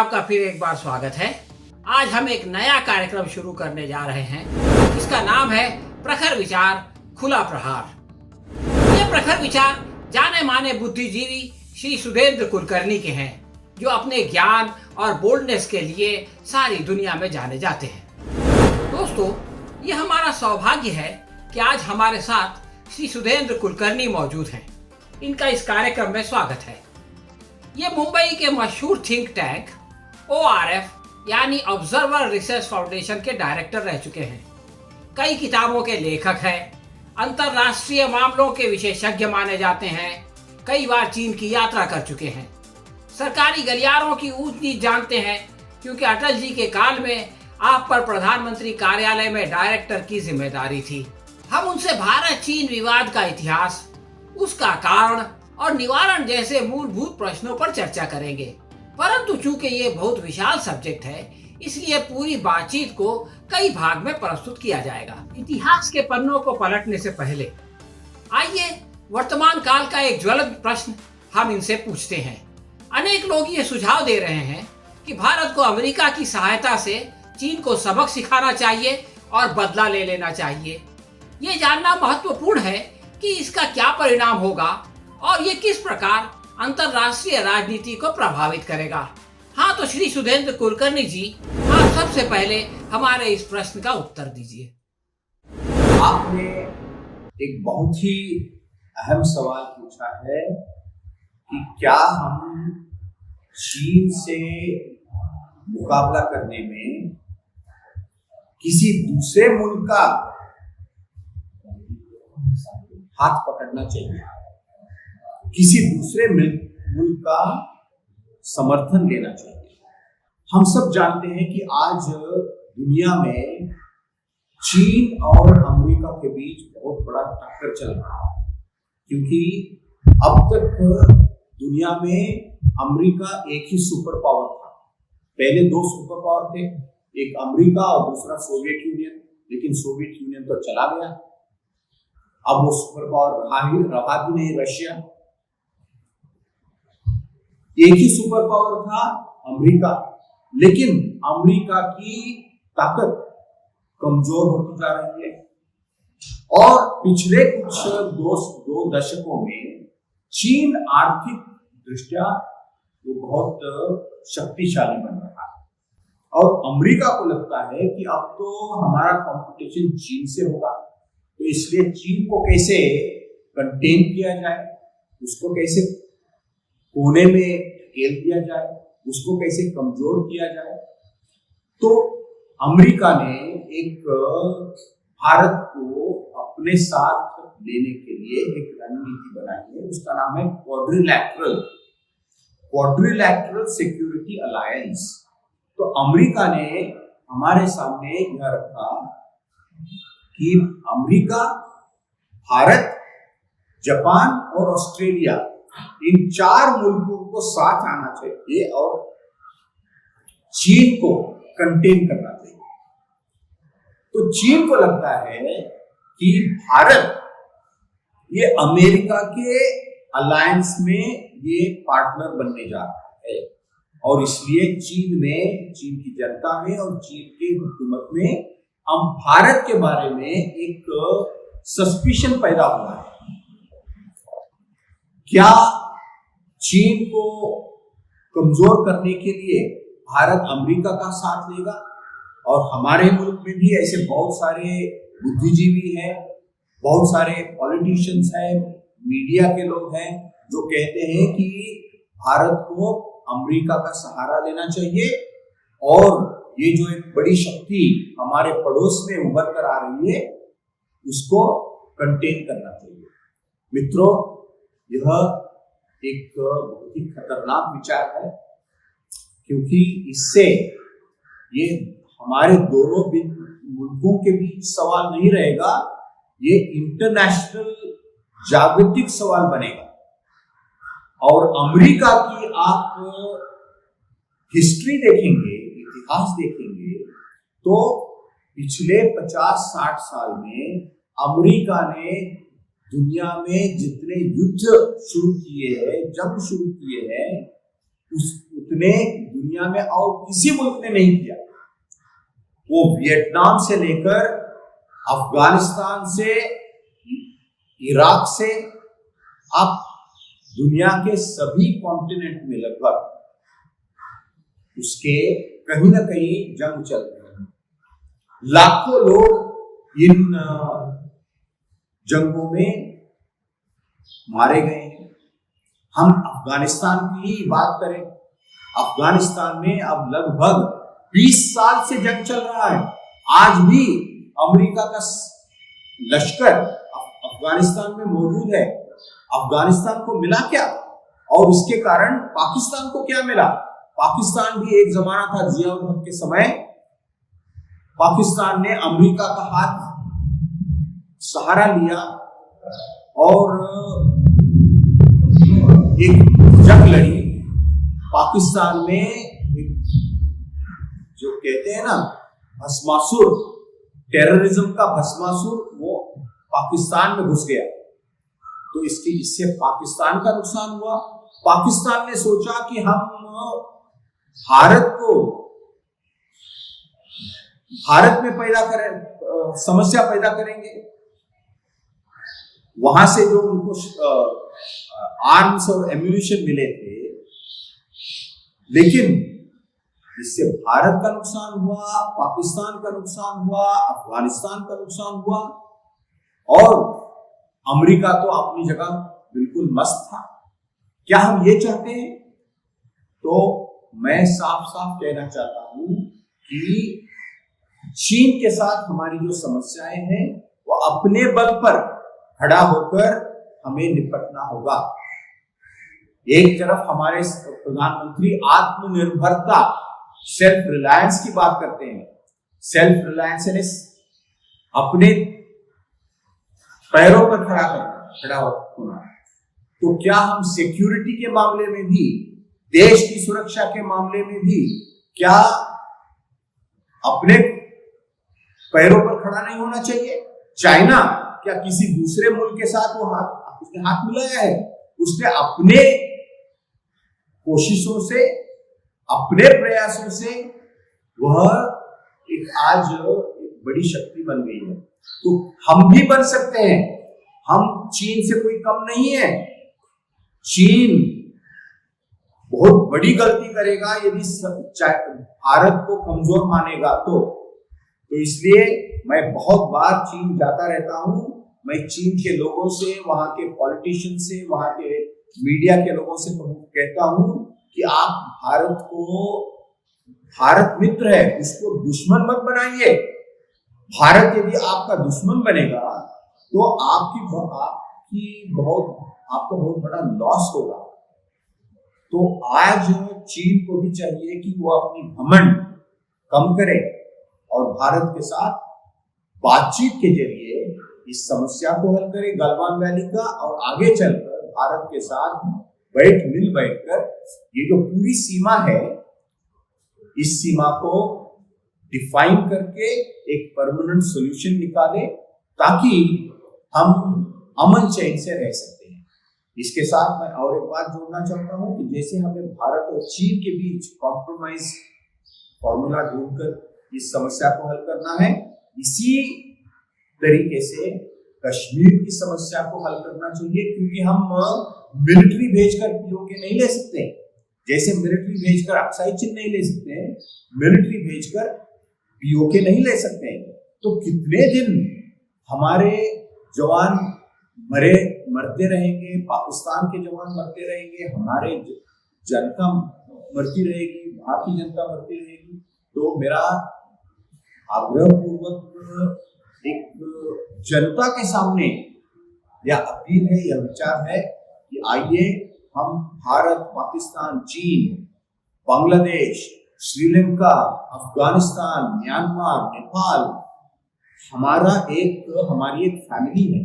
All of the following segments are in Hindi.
आपका फिर एक बार स्वागत है। आज हम एक नया कार्यक्रम शुरू करने जा रहे हैं जिसका नाम है प्रखर विचार खुला प्रहार। ये प्रखर विचार जाने माने बुद्धिजीवी श्री सुधेंद्र कुलकर्णी के हैं, जो अपने ज्ञान और बोल्डनेस के लिए सारी दुनिया में जाने जाते हैं। दोस्तों, ये हमारा सौभाग्य है कि आज हमारे साथ श्री सुधेंद्र कुलकर्णी मौजूद हैं। इनका इस कार्यक्रम में स्वागत है। ये मुंबई के मशहूर थिंक टैंक ORF यानी ऑब्जर्वर रिसर्च फाउंडेशन के डायरेक्टर रह चुके हैं। कई किताबों के लेखक हैं, अंतरराष्ट्रीय मामलों के विशेषज्ञ माने जाते हैं, कई बार चीन की यात्रा कर चुके हैं, सरकारी गलियारों की ऊंच नीच जानते हैं क्योंकि अटल जी के काल में आप पर प्रधानमंत्री कार्यालय में डायरेक्टर की जिम्मेदारी थी। हम उनसे भारत चीन विवाद का इतिहास, उसका कारण और निवारण जैसे मूलभूत प्रश्नों पर चर्चा करेंगे। परंतु चूंकि ये बहुत विशाल सब्जेक्ट है, इसलिए पूरी बातचीत को कई भाग में प्रस्तुत किया जाएगा। इतिहास के पन्नों को पलटने से पहले आइए वर्तमान काल का एक ज्वलंत प्रश्न हम इनसे पूछते हैं। अनेक लोग ये सुझाव दे रहे हैं कि भारत को अमेरिका की सहायता से चीन को सबक सिखाना चाहिए और बदला ले लेना चाहिए। ये जानना महत्वपूर्ण है कि इसका क्या परिणाम होगा और ये किस प्रकार अंतरराष्ट्रीय राजनीति को प्रभावित करेगा। हाँ, तो श्री सुधेंद्र कुलकर्णी जी, आप सबसे पहले हमारे इस प्रश्न का उत्तर दीजिए। आपने एक बहुत ही अहम सवाल पूछा है कि क्या हम चीन से मुकाबला करने में किसी दूसरे मुल्क का हाथ पकड़ना चाहिए, किसी दूसरे मुल्क का समर्थन लेना चाहिए। हम सब जानते हैं कि आज दुनिया में चीन और अमेरिका के बीच बहुत बड़ा टक्कर चल रहा है, क्योंकि अब तक दुनिया में अमेरिका एक ही सुपर पावर था। पहले दो सुपर पावर थे, एक अमेरिका और दूसरा सोवियत यूनियन, लेकिन सोवियत यूनियन तो चला गया। अब वो सुपर पावर रहा भी नहीं, रशिया। एक ही सुपर पावर था अमेरिका, लेकिन अमेरिका की ताकत कमजोर होती जा रही है और पिछले कुछ दो दशकों में चीन आर्थिक दृष्टि वो बहुत शक्तिशाली बन रहा है और अमेरिका को लगता है कि अब तो हमारा कंपटीशन चीन से होगा, तो इसलिए चीन को कैसे कंटेन किया जाए, उसको कैसे कोने में ढकेल दिया जाए, उसको कैसे कमजोर किया जाए। तो अमेरिका ने एक भारत को अपने साथ लेने के लिए एक रणनीति बनाई है, उसका नाम है क्वाड्रिलैटरल सिक्योरिटी अलायंस। तो अमेरिका ने हमारे सामने यह रखा कि अमेरिका, भारत, जापान और ऑस्ट्रेलिया, इन चार मुल्कों को साथ आना चाहिए और चीन को कंटेन करना चाहिए। तो चीन को लगता है कि भारत ये अमेरिका के अलायंस में ये पार्टनर बनने जा रहा है और इसलिए चीन की जनता में और चीन की हुकूमत में हम भारत के बारे में एक सस्पिशन पैदा हुआ है। क्या चीन को कमजोर करने के लिए भारत अमेरिका का साथ लेगा? और हमारे मुल्क में भी ऐसे बहुत सारे बुद्धिजीवी हैं, बहुत सारे पॉलिटिशियंस हैं, मीडिया के लोग हैं जो कहते हैं कि भारत को अमेरिका का सहारा लेना चाहिए और ये जो एक बड़ी शक्ति हमारे पड़ोस में उभर कर आ रही है उसको कंटेन करना चाहिए। मित्रों, यह एक बहुत ही खतरनाक विचार है, क्योंकि इससे ये हमारे दोनों मुल्कों के बीच सवाल नहीं रहेगा, ये इंटरनेशनल जागतिक सवाल बनेगा। और अमेरिका की आप हिस्ट्री देखेंगे, इतिहास देखेंगे, तो पिछले 50-60 साल में अमेरिका ने दुनिया में जितने युद्ध शुरू किए हैं, जंग शुरू किए हैं, उतने दुनिया में और किसी मुल्क ने नहीं किया। वो वियतनाम से लेकर अफगानिस्तान से, इराक से, आप दुनिया के सभी कॉन्टिनेंट में लगभग उसके कहीं ना कहीं जंग चल रहे हैं। लाखों लोग इन जंगों में मारे गए हैं। हम अफगानिस्तान की ही बात करें, अफगानिस्तान में अब लगभग 20 साल से जंग चल रहा है। आज भी अमेरिका का लश्कर अफगानिस्तान में मौजूद है। अफगानिस्तान को मिला क्या, और इसके कारण पाकिस्तान को क्या मिला? पाकिस्तान भी एक जमाना था जिया उल हक के समय, पाकिस्तान ने अमेरिका का हाथ सहारा लिया और एक जंग लड़ी। पाकिस्तान में जो कहते हैं ना भस्मासुर, टेररिज्म का भस्मासुर, वो पाकिस्तान में घुस गया। तो इससे पाकिस्तान का नुकसान हुआ। पाकिस्तान ने सोचा कि हम भारत में समस्या पैदा करेंगे। वहां से जो उनको आर्म्स और एम्यूनिशन मिले थे, लेकिन इससे भारत का नुकसान हुआ, पाकिस्तान का नुकसान हुआ, अफगानिस्तान का नुकसान हुआ, और अमेरिका तो अपनी जगह बिल्कुल मस्त था। क्या हम ये चाहते हैं? तो मैं साफ साफ कहना चाहता हूं कि चीन के साथ हमारी जो समस्याएं हैं वो अपने बल पर खड़ा होकर हमें निपटना होगा। एक तरफ हमारे प्रधानमंत्री आत्मनिर्भरता, सेल्फ रिलायंस की बात करते हैं। सेल्फ रिलायंस अपने पैरों पर खड़ा होना। तो क्या हम सिक्योरिटी के मामले में भी, देश की सुरक्षा के मामले में भी क्या अपने पैरों पर खड़ा नहीं होना चाहिए? चाइना क्या किसी दूसरे मुल्क के साथ उसने हाथ मिलाया है? उसने अपने कोशिशों से, अपने प्रयासों से वह आज एक बड़ी शक्ति बन गई है। तो हम भी बन सकते हैं। हम चीन से कोई कम नहीं है। चीन बहुत बड़ी गलती करेगा यदि भारत को कमजोर मानेगा तो इसलिए मैं बहुत बार चीन जाता रहता हूं। मैं चीन के लोगों से, वहां के पॉलिटिशियन से, वहां के मीडिया के लोगों से कहता हूं कि आप भारत मित्र है, उसको दुश्मन मत बनाइए। भारत यदि आपका दुश्मन बनेगा तो आपका बहुत बड़ा लॉस होगा। तो आज चीन को भी चाहिए कि वो अपनी घमंड कम करे और भारत के साथ बातचीत के जरिए इस समस्या को हल करे, गलवान वैली का, और आगे चलकर भारत के साथ मिल बैठकर ये जो पूरी सीमा है, इस सीमा को डिफाइन करके एक परमानेंट सॉल्यूशन निकाले ताकि हम अमन चैन से रह सकते हैं। इसके साथ मैं और एक बात जोड़ना चाहता हूं कि जैसे हमें भारत और चीन के बीच कॉम्प्रोमाइज फॉर्मूला ढूंढकर इस समस्या को हल करना है, इसी तरीके से कश्मीर की समस्या को हल करना चाहिए, क्योंकि हम मिलिट्री भेजकर पीओके नहीं ले सकते। जैसे मिलिट्री भेजकर अक्साई चिन्ह नहीं ले सकते, मिलिट्री भेजकर पीओके नहीं ले सकते। तो कितने दिन हमारे जवान मरते रहेंगे, पाकिस्तान के जवान मरते रहेंगे, हमारे जनता मरती रहेगी, भारतीय जनता मरती रहेगी। तो मेरा आग्रह पूर्वक एक जनता के सामने यह अपील है, यह विचार है कि आइए हम भारत, पाकिस्तान, चीन, बांग्लादेश, श्रीलंका, अफगानिस्तान, म्यांमार, नेपाल, हमारी एक फैमिली है,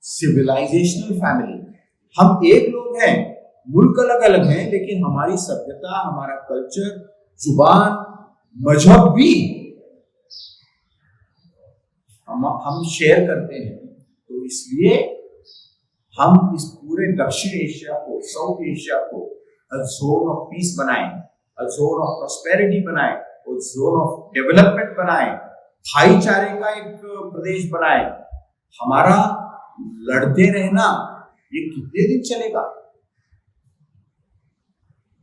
सिविलाइजेशनल फैमिली। हम एक लोग हैं, मुल्क अलग अलग हैं, लेकिन हमारी सभ्यता, हमारा कल्चर, जुबान, मजहब भी हम शेयर करते हैं। तो इसलिए हम इस पूरे दक्षिण एशिया को, साउथ एशिया को जोन ऑफ पीस बनाएं, जोन ऑफ प्रॉस्पेरिटी बनाए, जोन ऑफ डेवलपमेंट बनाए, भाईचारे का एक प्रदेश बनाए। हमारा लड़ते रहना ये कितने दिन चलेगा?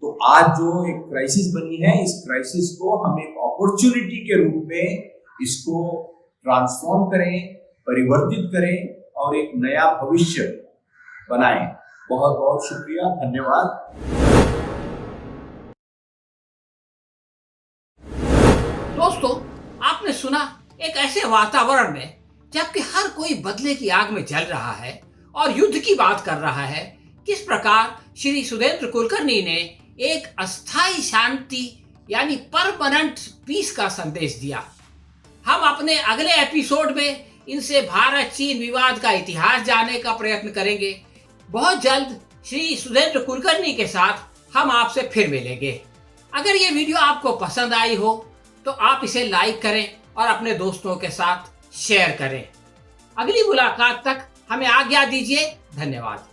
तो आज जो एक क्राइसिस बनी है, इस क्राइसिस को हम एक अपॉर्चुनिटी के रूप में इसको ट्रांसफॉर्म करें, परिवर्तित करें और एक नया भविष्य बनाएं। बहुत बहुत शुक्रिया, धन्यवाद। दोस्तों, आपने सुना एक ऐसे वातावरण में जबकि हर कोई बदले की आग में जल रहा है और युद्ध की बात कर रहा है, किस प्रकार श्री सुधींद्र कुलकर्णी ने एक अस्थाई शांति यानी परमानेंट पीस का संदेश दिया। हम अपने अगले एपिसोड में इनसे भारत चीन विवाद का इतिहास जानने का प्रयत्न करेंगे। बहुत जल्द श्री सुधींद्र कुलकर्णी के साथ हम आपसे फिर मिलेंगे। अगर ये वीडियो आपको पसंद आई हो तो आप इसे लाइक करें और अपने दोस्तों के साथ शेयर करें। अगली मुलाकात तक हमें आज्ञा दीजिए। धन्यवाद।